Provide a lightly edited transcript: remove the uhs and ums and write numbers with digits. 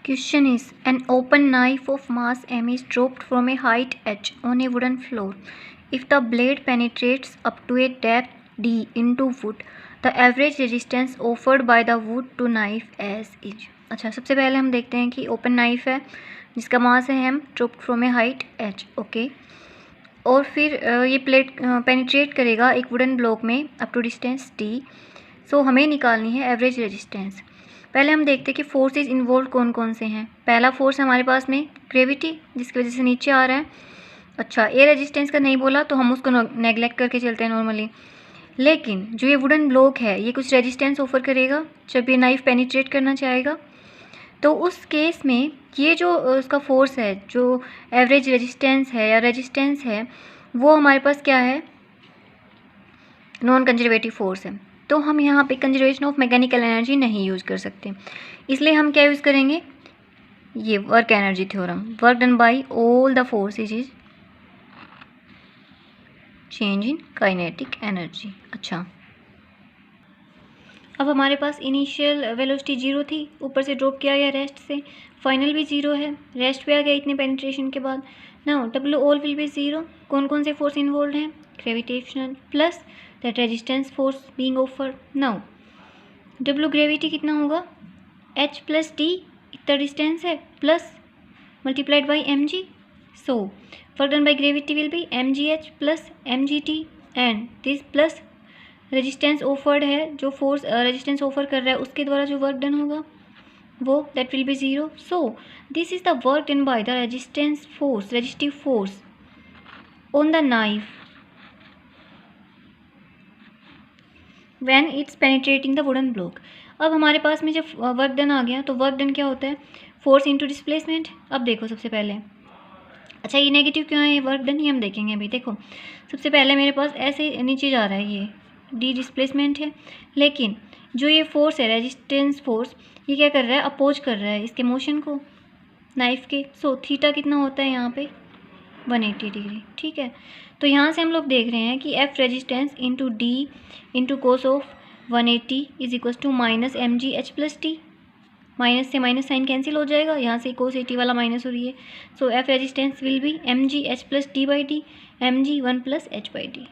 Question is, an open knife of mass m is dropped from a height h on a wooden floor. If the blade penetrates up to a depth d into wood, the average resistance offered by the wood to knife as is. अच्छा, सबसे पहले हम देखते हैं कि open knife है जिसका मास है m, dropped from A height h, okay. और फिर ये प्लेट पेनिट्रेट करेगा एक वुडन ब्लॉक में अप टू डिस्टेंस d। सो हमें निकालनी है एवरेज रेजिस्टेंस। पहले हम देखते हैं कि फोर्सेस इन्वॉल्व कौन कौन से हैं। पहला फोर्स हमारे पास में ग्रेविटी, जिसकी वजह से नीचे आ रहा है। अच्छा, ए रेजिस्टेंस का नहीं बोला तो हम उसको नेगलेक्ट करके चलते हैं नॉर्मली। लेकिन जो ये वुडन ब्लॉक है ये कुछ रेजिस्टेंस ऑफर करेगा जब ये नाइफ पेनिट्रेट करना चाहेगा। तो उस केस में ये जो उसका फोर्स है, जो एवरेज रेजिस्टेंस है या रेजिस्टेंस है, वो हमारे पास क्या है, नॉन कंजर्वेटिव फोर्स है। तो हम यहाँ पे कंजर्वेशन ऑफ मैकेनिकल एनर्जी नहीं यूज़ कर सकते, इसलिए हम क्या यूज़ करेंगे, ये work energy theorem, work done by all the forces is change in kinetic energy. अच्छा, अब हमारे पास इनिशियल वेलोसिटी 0 थी, ऊपर से ड्रॉप किया गया रेस्ट से, फाइनल भी 0 है, रेस्ट पे आ गया इतने पेनिट्रेशन के बाद। Now W all will be 0। कौन कौन से फोर्स इन्वॉल्व हैं, gravitational plus that resistance force being offered. Now W gravity कितना होगा, h प्लस डी, इतना डिस्टेंस है, plus multiplied by M G. So work done by gravity will be M G H plus M G T and this plus resistance offered है, जो force resistance offer कर रहा है उसके द्वारा जो वर्क डन होगा वो that will be 0। So this is the work done by the resistance force, resistive force on the knife when it's penetrating the wooden block. अब हमारे पास में जब वर्क डन आ गया तो वर्क डन क्या होता है, फोर्स इनटू डिस्प्लेसमेंट। अब देखो सबसे पहले, अच्छा ये नेगेटिव क्यों है ये वर्क डन, ये हम देखेंगे अभी। देखो सबसे पहले मेरे पास ऐसे नीचे जा रहा है, ये डी डिस्प्लेसमेंट है, लेकिन जो ये फोर्स है रेजिस्टेंस फोर्स, ये क्या कर रहा है, अपोज कर रहा है इसके मोशन को, नाइफ के। सो थीटा कितना होता है यहाँ पे, 180 डिग्री, ठीक है। तो यहाँ से हम लोग देख रहे हैं कि F resistance into D into cos of 180 is equal to minus M G H plus T. Minus से माइनस साइन कैंसिल हो जाएगा, यहाँ से कोस 80 वाला माइनस हो रही है। So F resistance will be M G H plus T by D, M G 1 plus H by D.